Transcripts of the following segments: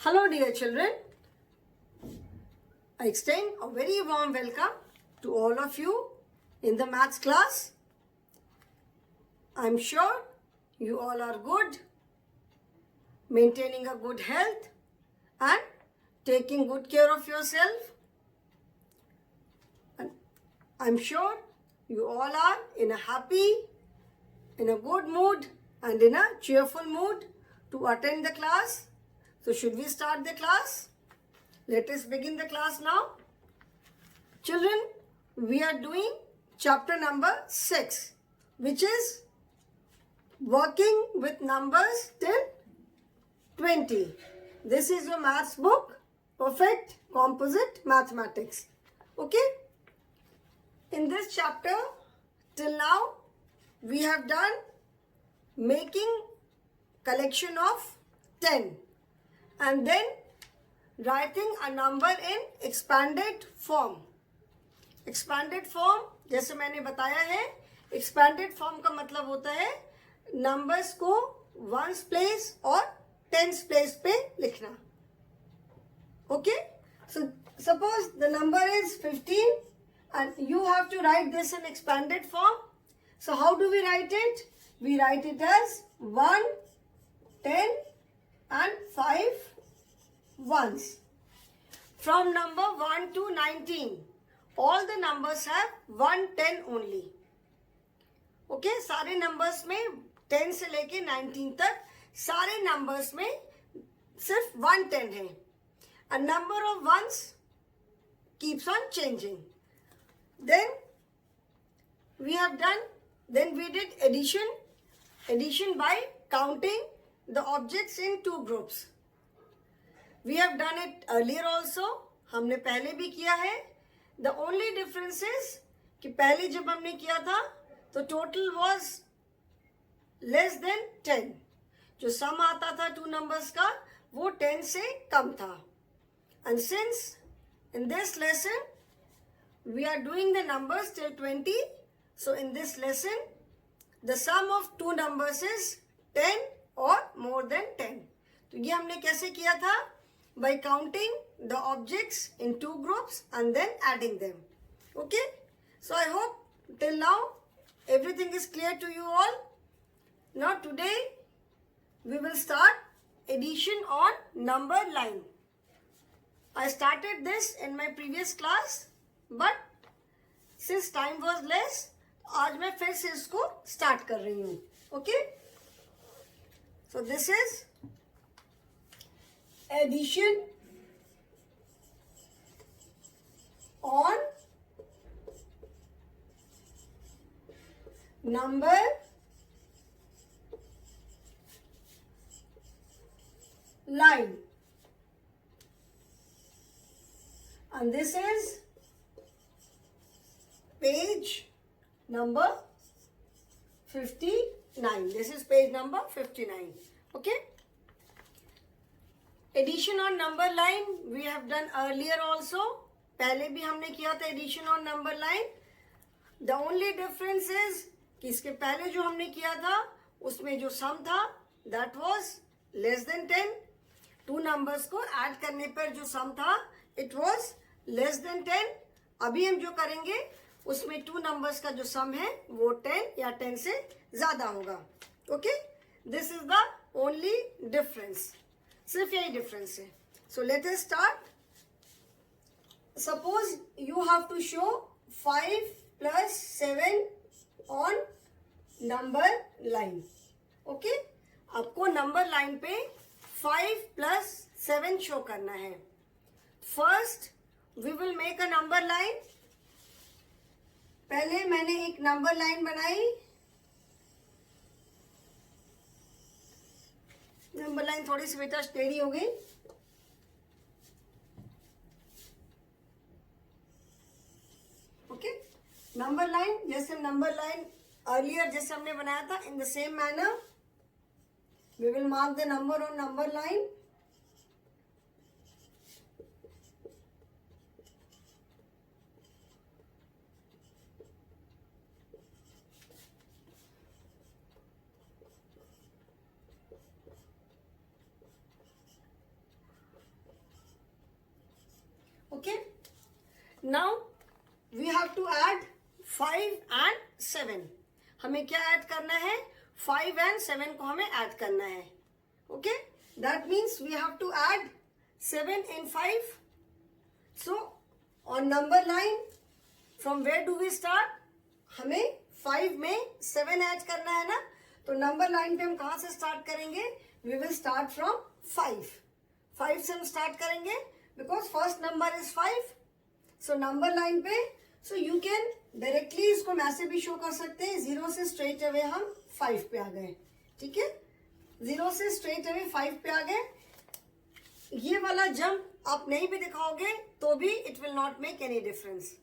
Hello dear children, I extend a very warm welcome to all of you in the maths class. I'm sure you all are good, maintaining a good health and taking good care of yourself. And I'm sure you all are in a happy, in a good mood and in a cheerful mood to attend the class. So should we start the class? Let us begin the class now. Children, we are doing chapter number 6, which is working with numbers till 20. This is your maths book, Perfect Composite Mathematics. Okay? In this chapter, till now, we have done making collection of 10 and then writing a number in expanded form. Expanded form, जैसे मैंने बताया है, expanded form का मतलब होता है numbers को ones place और tens place पे लिखना. Okay? So suppose the number is 15 and you have to write this in expanded form. So how do we write it? We write it as 1, 10 and 5 ones. From number 1 to 19, all the numbers have 1 10 only. Okay, सारे numbers में 10 से लेके 19 तक सारे numbers में सिर्फ 1 10 है. A number of ones keeps on changing. Then we did addition by counting the objects in two groups. We have done it earlier also. हमने पहले भी किया है. The only difference is कि पहले जब हमने किया था तो total was less than 10. जो sum आता था two numbers का वो 10 से कम था. And since in this lesson we are doing the numbers till 20, so in this lesson the sum of two numbers is 10 or more than 10. तो ये हमने कैसे किया था? By counting the objects in two groups and then adding them. Okay? So I hope till now everything is clear to you all. Now today we will start addition on number line. I started this in my previous class, but since time was less, आज मैं फिर से इसको start कर रही हूँ. Okay? So this is addition on number line, and this is page number 59. This is page number 59. Okay? Addition on number line we have done earlier also. पहले भी हमने किया था addition on number line. The only difference is कि इसके पहले जो हमने किया था उसमें जो sum था that was less than 10. Two numbers को add करने पर जो sum था it was less than 10. अभी हम जो करेंगे उसमें two numbers का जो sum है वो 10 या 10 से ज़्यादा होगा. Okay? This is the only difference. सिर्फ यही डिफरेंस है. So let us start. Suppose you have to show 5 plus 7 on number line. Okay, आपको नंबर लाइन पे 5 plus 7 शो करना है. First we will make a number line. पहले मैंने एक नंबर लाइन बनाई. नंबर लाइन थोड़ी सी बेटा टेढ़ी हो गई. ओके, नंबर लाइन जैसे नंबर लाइन अर्लियर जैसे हमने बनाया था in the same manner we will mark the number on number line. Now we have to add 5 and 7. हमें क्या ऐड करना है? 5 and 7 को हमें ऐड करना है. Okay, that means we have to add 7 and 5. So on number line from where do we start? हमें 5 में 7 ऐड करना है ना, तो नंबर लाइन पे हम कहाँ से स्टार्ट करेंगे? वी विल स्टार्ट फ्रॉम 5 से हम स्टार्ट करेंगे because first number is 5. So number line पे, सो यू कैन डायरेक्टली इसको हम ऐसे भी शो कर सकते हैं. 0 से स्ट्रेट अवे हम 5 पे आ गए. ठीक है, 0 से स्ट्रेट अवे 5 पे आ गए. ये वाला जंप आप नहीं भी दिखाओगे तो भी it will not make any difference.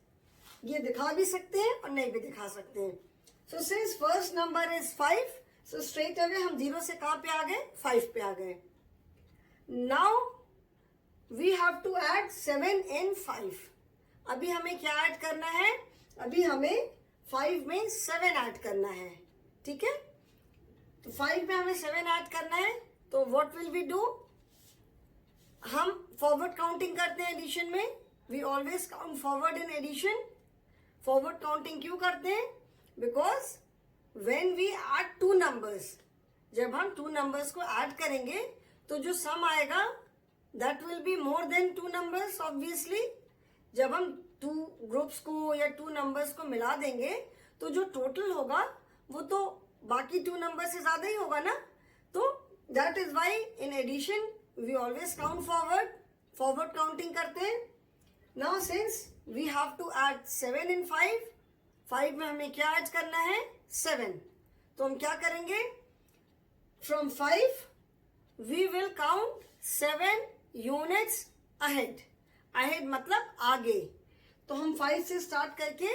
ये दिखा भी सकते हैं और नहीं भी दिखा सकते हैं. So since first number is 5, so straight away हम 0 से कहाँ पे आ गए? 5 पे आ गए. Now we have to add 7 and 5. अभी हमें क्या ऐड करना है? अभी हमें 5 में 7 ऐड करना है. ठीक है, तो 5 में हमें 7 ऐड करना है. तो व्हाट विल वी डू? हम फॉरवर्ड काउंटिंग करते हैं एडिशन में. We always count forward in addition. Forward counting क्यों करते हैं? Because when we add 2 numbers, जब हम 2 नंबर्स को ऐड करेंगे तो जो सम आएगा that will be more than 2 numbers. Obviously जब हम 2 ग्रुप्स को या 2 नंबर्स को मिला देंगे तो जो टोटल होगा वो तो बाकी 2 नंबर से ज्यादा ही होगा ना. तो that is why in addition we always count forward counting करते हैं. Now since we have to add 7 and 5 में हमें क्या ऐड करना है? 7. तो हम क्या करेंगे? From 5 we will count 7 units ahead. Ahead मतलब आगे. तो हम 5 से स्टार्ट करके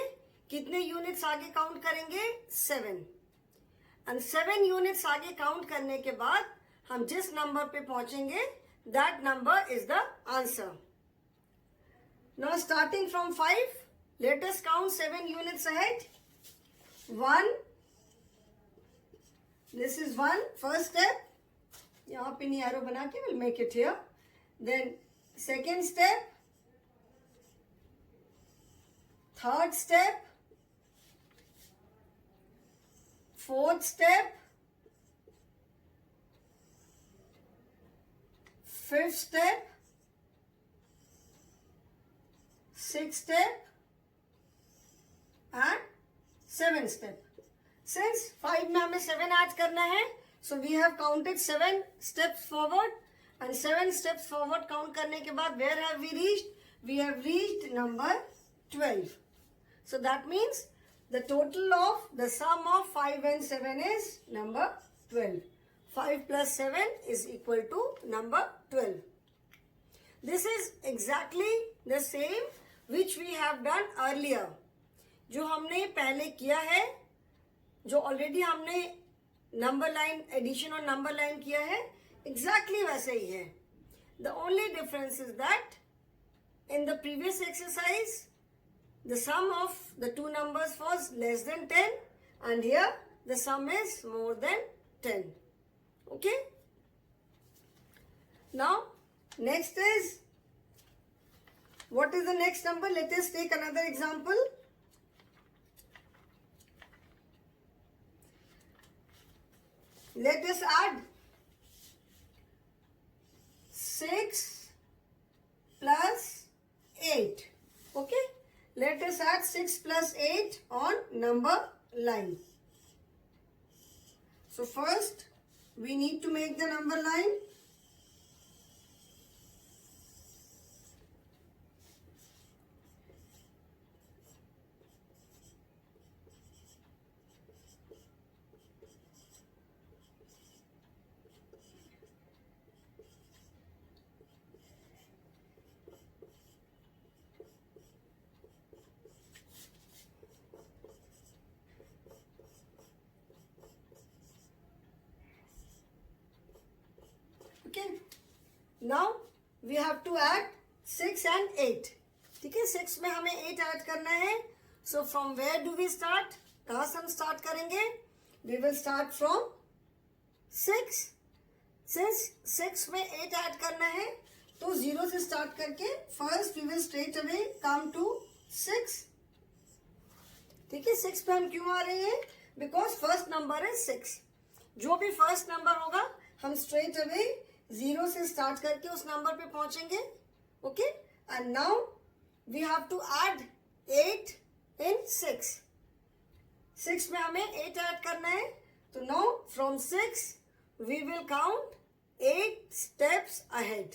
कितने यूनिट्स आगे काउंट करेंगे? 7. एंड 7 यूनिट्स आगे काउंट करने के बाद हम जिस नंबर पे पहुंचेंगे that number is the answer. Now starting from 5, let us count 7 units ahead. 1, this is 1 first step. यहाँ पे नी एरो बना के will make it here. Then second step, third step, fourth step, fifth step, sixth step and seventh step. Since 5 में हमें 7 add करना है, so we have counted 7 steps forward and 7 steps forward count करने के बाद where have we reached? We have reached number 12. So that means the total of the sum of 5 and 7 is number 12. 5 plus 7 is equal to number 12. This is exactly the same which we have done earlier. जो हमने पहले किया है, जो already हमने number line addition और number line किया है, exactly वैसे ही है. The only difference is that in the previous exercise the sum of the 2 numbers was less than 10 and here the sum is more than 10. Okay, now next is, what is the next number? Let us take another example. Let us add 6 plus 8. Okay, let us add 6 plus 8 on number line. So first we need to make the number line. Okay, now we have to add 6 and 8. ठीक है, 6 में हमें 8 add करना है. So from where do we start? कहाँ से हम start करेंगे? We will start from 6. Since 6 में 8 ऐड करना है तो 0 से स्टार्ट करके first we will straight away come to 6. ठीक है, 6 पे हम क्यों आ रहे हैं? बिकॉज फर्स्ट नंबर है 6. जो भी फर्स्ट नंबर होगा हम स्ट्रेट अवे 0 से स्टार्ट करके उस नंबर पे पहुंचेंगे. Okay, and now we have to add 8 in 6. 6 में हमें 8 ऐड करना है. तो now from 6 we will count 8 steps ahead.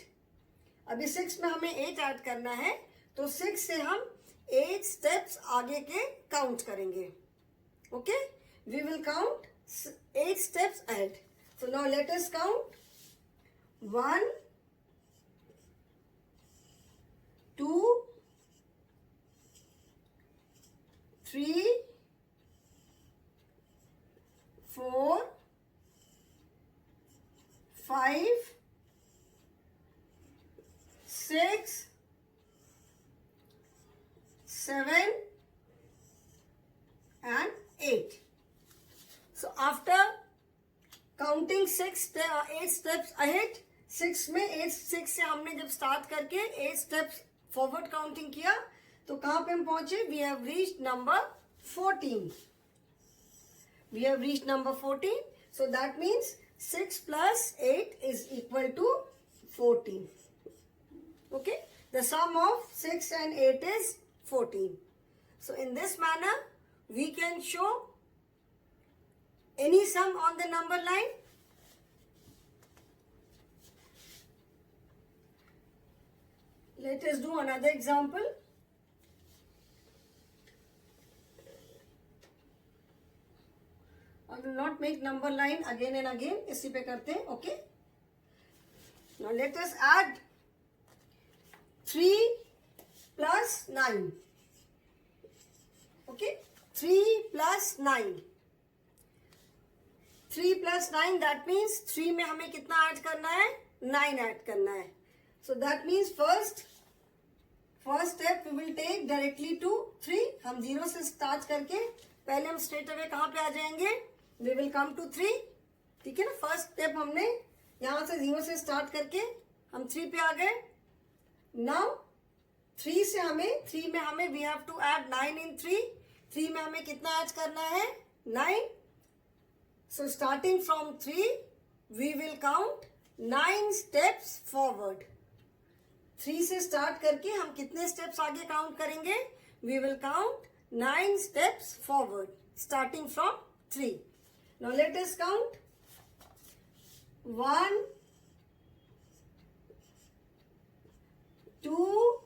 अभी 6 में हमें 8 ऐड करना है, तो 6 से हम 8 स्टेप्स आगे के काउंट करेंगे. Okay, we will count 8 steps ahead. So now let us count 1, 2, 3, 4, 5, 6, 7 and 8. So after counting 8 steps ahead, 6 में 6 से हमने जब स्टार्ट करके 8 स्टेप्स फॉरवर्ड काउंटिंग किया, तो कहां पे हम पहुंचे? We have reached number 14. We have reached number 14. So that means 6 plus 8 is equal to 14. Okay, the sum of 6 and 8 is 14. So in this manner we can show any sum on the number line. Let us do another example. I will not make number line again and again. इसी पे करते हैं. Okay. Now let us add 3 plus 9. Okay. 3 plus 9. 3 plus 9, that means 3 में हमें कितना add करना है? 9 add करना है. So that means first step we will take directly to 3. हम 0 से स्टार्ट करके पहले हम स्ट्रेट अवे कहाँ पे आ जाएंगे? We will come to 3. ठीक है ना. फर्स्ट स्टेप हमने यहाँ से 0 से स्टार्ट करके हम 3 पे आ गए. नाउ 3 में हमें we have to add 9 in 3. 3 में हमें कितना ऐड करना है? 9. So starting from 3, we will count 9 steps forward. 3 से स्टार्ट करके हम कितने स्टेप्स आगे काउंट करेंगे? We will count 9 steps forward, starting from 3. Now let us count 1, 2,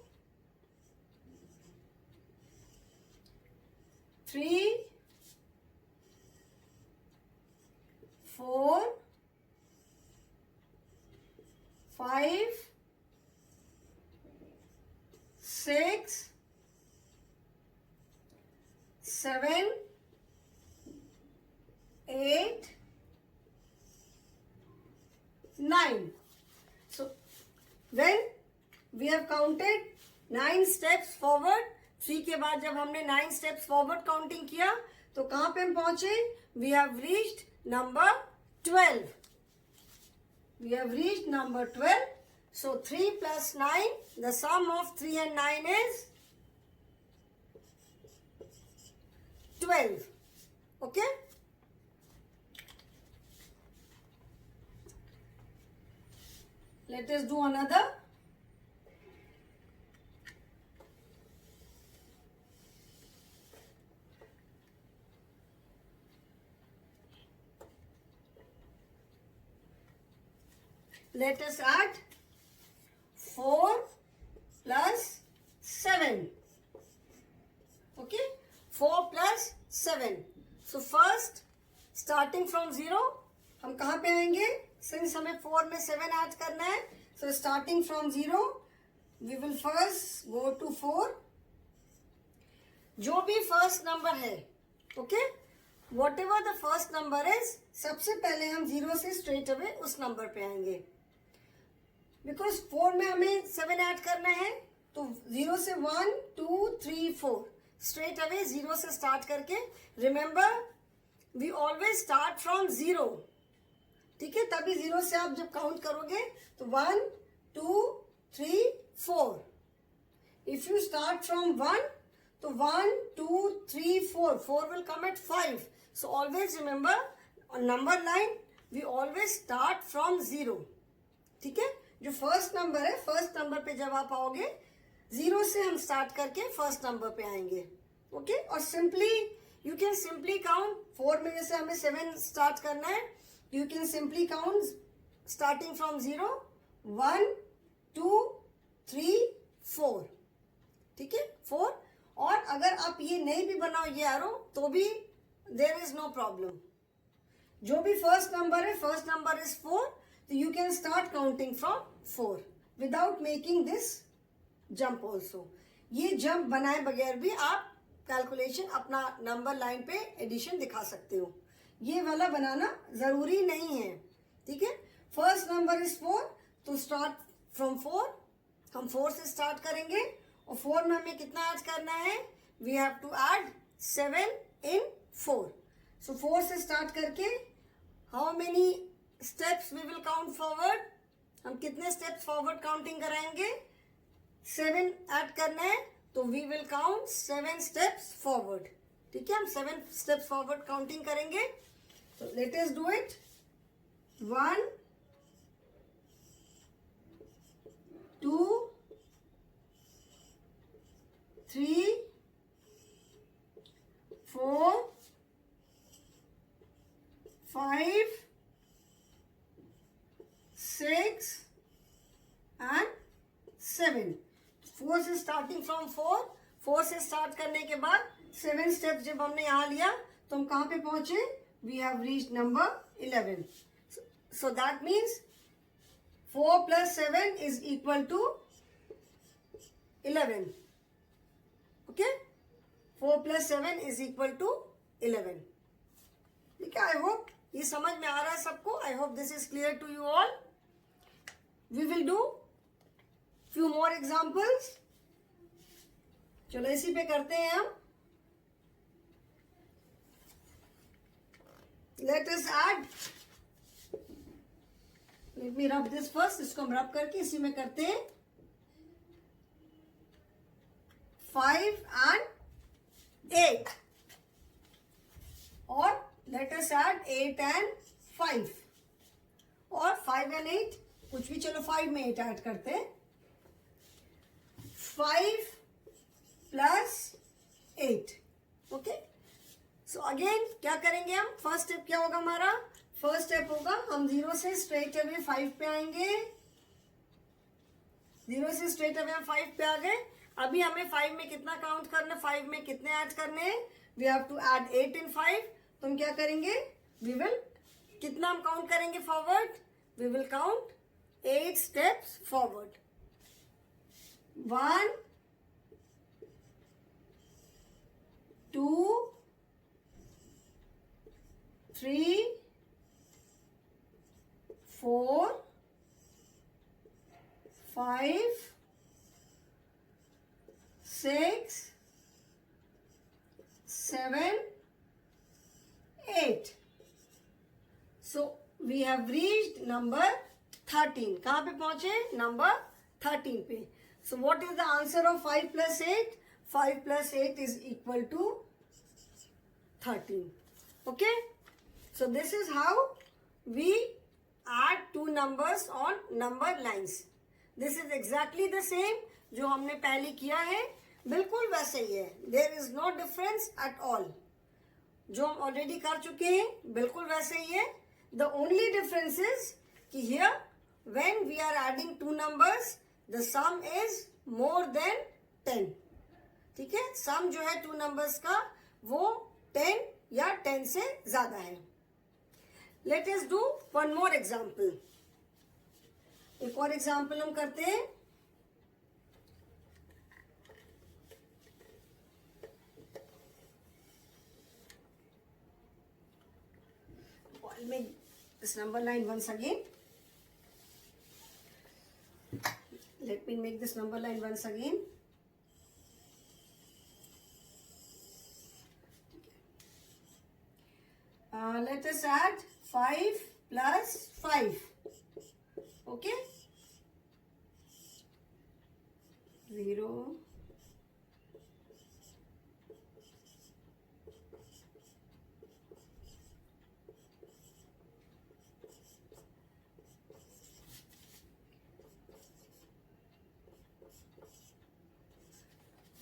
3, 4, 5, 6, 7, 8, 9. So when we have counted 9 steps forward, 3 के बाद जब हमने 9 steps forward काउंटिंग किया, तो कहां पे हम पहुंचे? We have reached number 12. We have reached number 12. So 3 plus 9, the sum of 3 and 9 is 12. Okay? Let us do another. Let us add 4 plus 7. Okay? 4 plus 7. So first, starting from 0, हम कहाँ पे आएंगे? Since हमें 4 में 7 add करना है, so starting from 0, we will first go to 4. जो भी first number है, okay? Whatever the first number is, सबसे पहले हम 0 से straight away उस number पे आएंगे. Because 4 में हमें 7 ऐड करना है, तो 0 से 1, 2, 3, 4 straight away 0 से start करके. Remember, we always start from 0. ठीक है, तभी 0 से आप जब काउंट करोगे तो 1, 2, 3, 4. If you start from 1, तो 1 2 3 4, 4 will come at 5. So always remember on number line we always start from 0. ठीक है, जो फर्स्ट नंबर है फर्स्ट नंबर पे जब आप आओगे 0 से हम स्टार्ट करके फर्स्ट नंबर पे आएंगे. ओके, और simply you can simply count 4 में से हमें 7 स्टार्ट करना है. You can simply count starting from 0 1 2 3 4. ठीक है, 4. और अगर आप ये नहीं भी बनाओ ये एरो तो भी देयर इज नो प्रॉब्लम. जो भी फर्स्ट नंबर है फर्स्ट नंबर इज 4, तो you can start counting from 4 without making this jump also. ये जंप बनाए बगैर भी आप कैलकुलेशन अपना नंबर लाइन पे एडिशन दिखा सकते हो. ये वाला बनाना जरूरी नहीं है. ठीक है, फर्स्ट नंबर इज 4, तो स्टार्ट फ्रॉम 4. हम 4 से स्टार्ट करेंगे और 4 में हमें कितना ऐड करना है? We have to add 7 in 4. सो 4 से स्टार्ट करके how many steps we will count forward? हम कितने स्टेप्स फॉरवर्ड काउंटिंग कराएंगे? 7 ऐड करना है तो we will count 7 steps forward. ठीक है, हम 7 स्टेप्स फॉरवर्ड काउंटिंग करेंगे. तो let us do it. 1 2 3 4 5 6 and 7. 4 से स्टार्टिंग फ्रॉम 4 से स्टार्ट करने के बाद 7 स्टेप्स जब हमने यहाँ लिया तो हम कहाँ पे पहुंचे? We have reached number 11. So that means 4 plus 7 is equal to 11. Okay? 4 plus 7 is equal to 11. ठीक है, आई होप ये समझ में आ रहा है सबको. I hope this is clear to you all. We will do few more examples. चलो इसी पे करते हैं हम. Let us add. Let me rub this first. इसको हम रब करके इसी में करते हैं. 5 and 8. और लेट अस ऐड 8 and 5. और 5 and 8 कुछ भी, चलो 5 में 8 ऐड करते हैं. 5 plus 8. ओके, सो अगेन क्या करेंगे हम? फर्स्ट स्टेप क्या होगा हमारा? फर्स्ट स्टेप होगा हम 0 से स्ट्रेट अवे 5 पे आएंगे. 0 से स्ट्रेट अवे हम 5 पे आ गए. अभी हमें 5 में कितना काउंट करना है? 5 में कितने ऐड करने हैं? वी हैव टू ऐड 8 इन 5. तो हम क्या करेंगे? वी विल कितना हम काउंट करेंगे forward? We will count 8 steps forward. 1 2 3 4 5 6 7 8. So we have reached number 13. कहाँ पे पहुंचे? नंबर 13 पे. So what is the answer of 5 plus 8? 5 plus 8 is equal to 13. Okay? So this is how we add two numbers on number lines. This is exactly the same जो हमने पहले किया है, बिल्कुल वैसे ही है. There is no difference at all. जो हम ऑलरेडी कर चुके हैं बिल्कुल वैसे ही है. The only difference is कि here when we are adding two numbers, the sum is more than 10. ठीक है, सम जो है टू नंबर्स का वो 10 या 10 से ज्यादा है. Late us do one more example. एक और एग्जाम्पल हम करते हैं. I'll make this number line once again. Let me make this number line once again. Let us add 5 plus 5. Okay? 0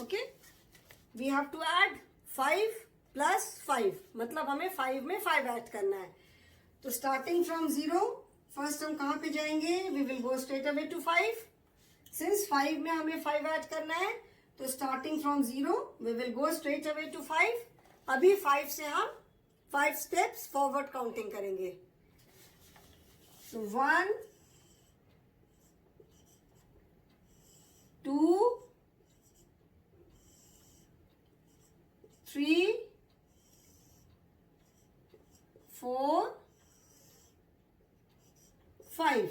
okay, we have to add 5 + 5, मतलब हमें 5 में 5 add करना है. तो स्टार्टिंग फ्रॉम 0, फर्स्ट हम कहाँ पे जाएंगे? We will go straight away to 5. Since 5 में हमें 5 ऐड करना है, तो starting from 0 we will go straight away to 5. अभी 5 से हम 5 स्टेप्स फॉरवर्ड काउंटिंग करेंगे. So 1, 2, 3, 4, 5.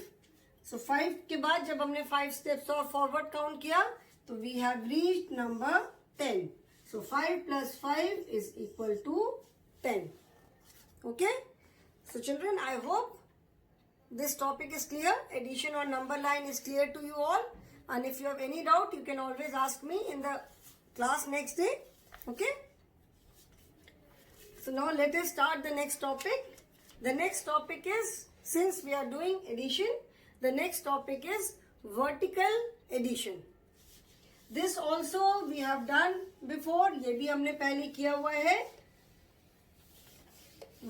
So 5 के बाद जब हमने 5 स्टेप्स और फॉरवर्ड काउंट किया, तो we have reached number 10. So 5 + 5 is equal to 10. Okay? So children, I hope this topic is clear. Addition or number line is clear to you all. And if you have any doubt, you can always ask me in the class next day. Okay? So now let us start the next topic. The next topic is, since we are doing addition, the next topic is vertical addition. This also we have done before. ये भी हमने पहले किया हुआ है.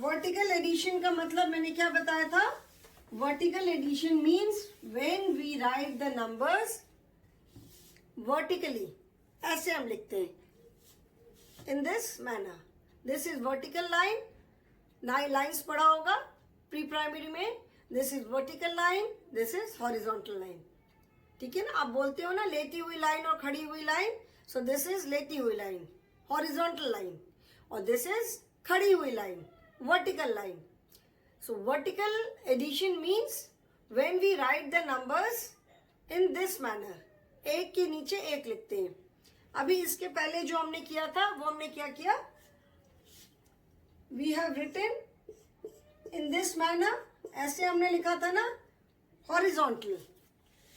Vertical addition का मतलब मैंने क्या बताया था? Vertical addition means when we write the numbers vertically. ऐसे हम लिखते हैं. In this manner. This is vertical line. 9 lines पढ़ा होगा प्री प्राइमरी में. This is vertical line. This is horizontal line. ठीक है ना? आप बोलते हो ना लेटी हुई लाइन और खड़ी हुई लाइन. So this is लेटी हुई लाइन, horizontal line. और this is खड़ी हुई line, vertical line. So vertical addition means when we write the numbers in this manner. एक के नीचे एक लिखते हैं. अभी इसके पहले जो हमने किया था वो हमने क्या किया? We have written in this manner. ऐसे हमने लिखा था ना, horizontal,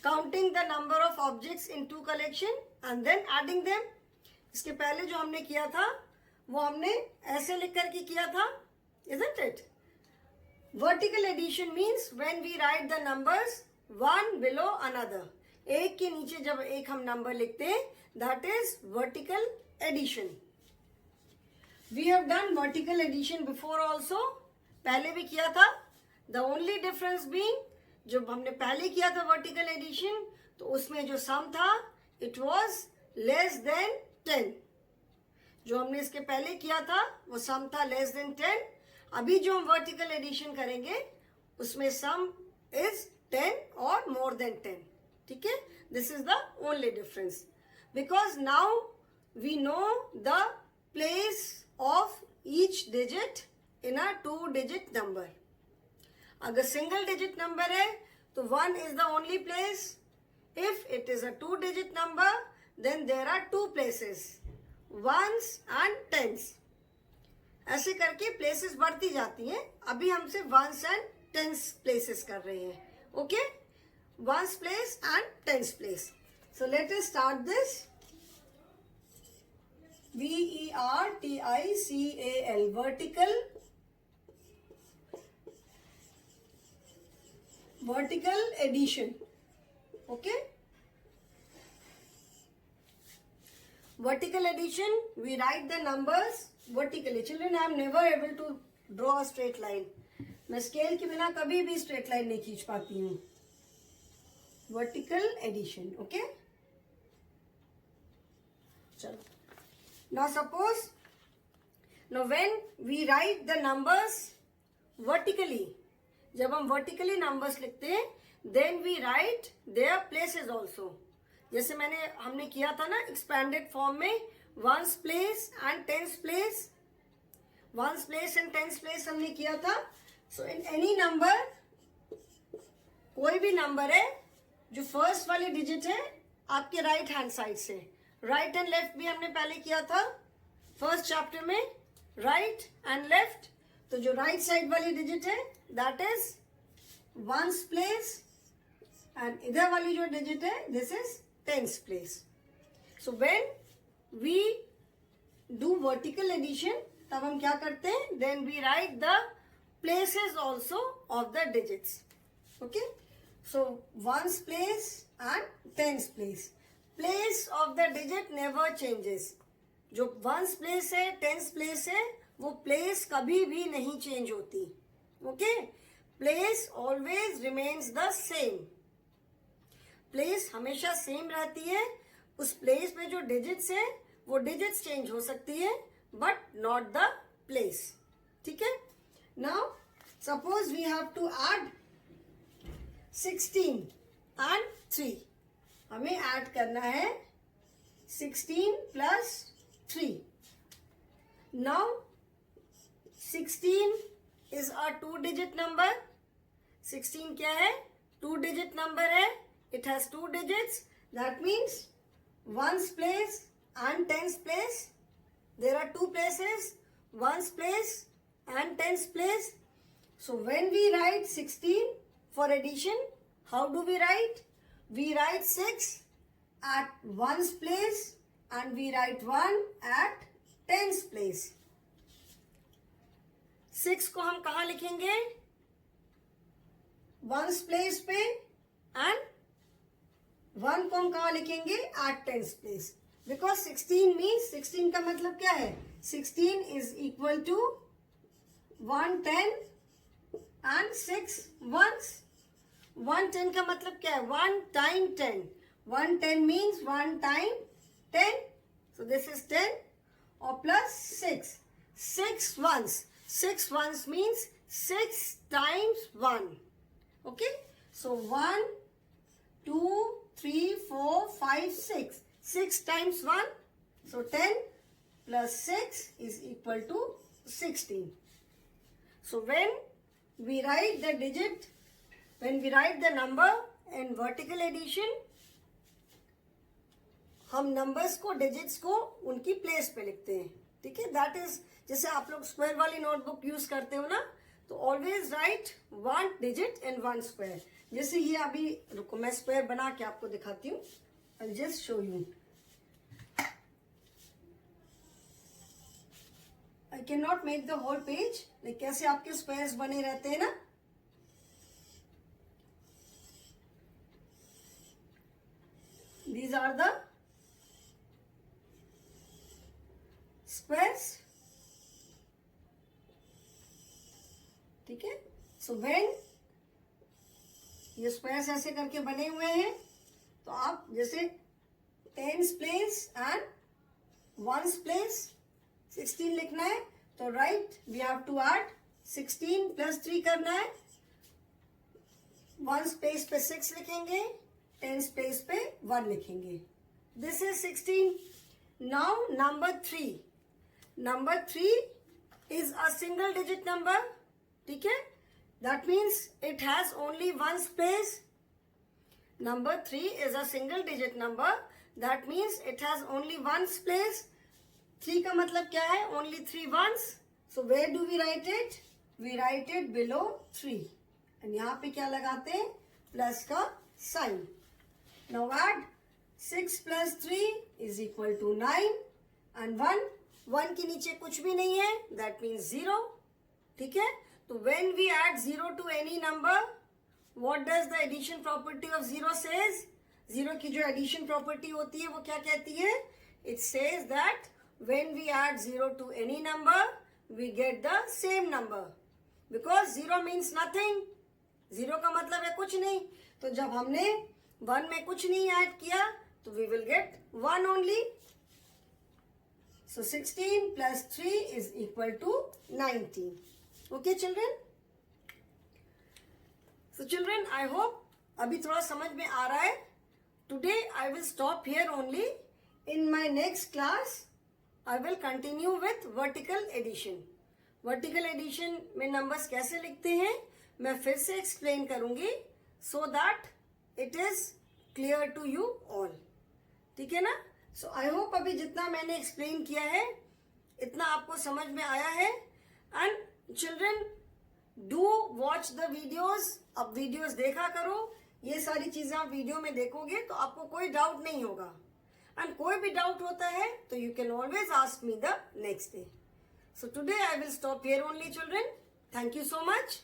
counting the number of objects in two collection and then adding them. इसके पहले जो हमने किया था वो हमने ऐसे लिख करके किया था, isn't it? Vertical addition means when we write the numbers one below another. एक के नीचे जब एक हम नंबर लिखते हैं, that is vertical addition. We have done vertical addition before also. पहले भी किया था. The only difference being, जब हमने पहले किया था vertical addition, तो उसमें जो sum था, it was less than 10. जो हमने इसके पहले किया था वो sum था less than 10. अभी जो हम vertical addition करेंगे उसमें sum is 10 or more than 10. ठीक है? This is the only difference. Because now we know the place of each digit in a 2-digit number. अगर single digit number है तो 1 is the only place. If it is a 2-digit number, then there are 2 places, ones and tens. ऐसे करके places बढ़ती जाती हैं. अभी हम सिर्फ ones and tens places कर रहे हैं. Okay? Ones place and tens place. So let us start this. vertical, vertical addition. Okay? Vertical addition, we write the numbers vertically. Children, I am never able to draw a straight line. मैं scale के बिना कभी भी straight line नहीं खींच पाती हूँ. Vertical addition. Okay? चलो. Now suppose, now when we write the numbers vertically, जब हम vertically numbers लिखते हैं, then we write their places also. जैसे हमने किया था ना expanded form में ones place and tens place, ones place and tens place हमने किया था. So in any number, कोई भी नंबर है जो फर्स्ट वाली डिजिट है आपके राइट हैंड साइड से, राइट एंड लेफ्ट भी हमने पहले किया था फर्स्ट चैप्टर में, राइट एंड लेफ्ट. तो जो राइट साइड वाली डिजिट है that is ones place, and इधर वाली जो डिजिट है this is tens place. So when we do vertical addition तब हम क्या करते हैं, then we write the places also of the digits. Okay? So ones place and tens place. Place of the digit never changes. जो ones place है, tens place है, वो place कभी भी नहीं चेंज होती. Okay, place always remains the same. Place हमेशा same रहती है. उस प्लेस पे जो डिजिट्स है वो डिजिट्स चेंज हो सकती है, बट नॉट द प्लेस. ठीक है. Now suppose we have to add 16 and 3. हमें ऐड करना है 16 plus 3. Now 16 is a 2-digit number. 16 क्या है? 2-digit number है. It has 2 digits. That means ones place and tens place. There are 2 places, ones place and tens place. So when we write 16 for addition, how do we write? We write 6 at ones place and we write 1 at tens place. 6 को हम कहाँ लिखेंगे? Ones place पे. And 1 को हम कहाँ लिखेंगे? Eight tens place. Because 16 means 16 का मतलब क्या है? 16 is equal to 1 10 and 6 ones. 1 10 का मतलब क्या है? 1 time 10. 1 10 means 1 time 10. So this is 10 or plus 6. 6 ones. 6 ones means 6 times 1. Okay. So 1, 2, 3, 4, 5, 6. 6 times 1. So 10 plus 6 is equal to 16. So when we write the digit, when we write the number in vertical addition, हम numbers को, digits को उनकी place पे लिखते हैं. ठीक है. That is, जैसे आप लोग स्क्वायर वाली नोटबुक यूज करते हो ना, तो always right 1 digit in 1 square. जैसे ये अभी, रुको मैं स्क्वायर बना के आपको दिखाती हूँ. I just show you. I can not make the whole page. Like कैसे आपके स्क्वायर्स बने रहते हैं ना. These are the squares. ठीक है. सो व्हेन ये स्क्वायर्स ऐसे करके बने हुए हैं, तो आप जैसे tens place and ones place 16 लिखना है, तो right we have to add 16 plus 3 करना है. वंस प्लेस पे 6 लिखेंगे, टेंस प्लेस पे 1 लिखेंगे. This is 16. Now number 3. Number 3 is a single digit number. ठीक है. That means it has only one place. Number 3 is a single digit number. That means it has only one place. 3 का मतलब क्या है? Only 3 ones. So where do we write it? We write it below 3. And यहाँ पे क्या लगाते हैं? Plus का sign. Now add 6 plus 3 is equal to 9 and 1. 1 के नीचे कुछ भी नहीं है. That means 0. ठीक है. तो when we add 0 to any number, what does the addition property of 0 says? 0 की जो addition property होती है वो क्या कहती है? It says that when we add 0 to any number, we get the same number. Because 0 means nothing. 0 का मतलब है कुछ नहीं. तो जब हमने 1 में कुछ नहीं ऐड किया, तो we will get 1 only. So 16 plus 3 is equal to 19. Okay, children? So children, I hope अभी थोड़ा समझ में आ रहा है. Today I will stop here only. In my next class, I will continue with vertical addition. Vertical addition में numbers कैसे लिखते हैं, मैं फिर से explain करूँगी, so that it is clear to you all. ठीक है ना? So I hope अभी जितना मैंने explain किया है, इतना आपको समझ में आया है. And children, do watch the videos. अब videos देखा करो. ये सारी चीजें आप वीडियो में देखोगे तो आपको कोई डाउट नहीं होगा. And कोई भी डाउट होता है तो you can always ask me the next day. So today I will stop here only, children. Thank you so much.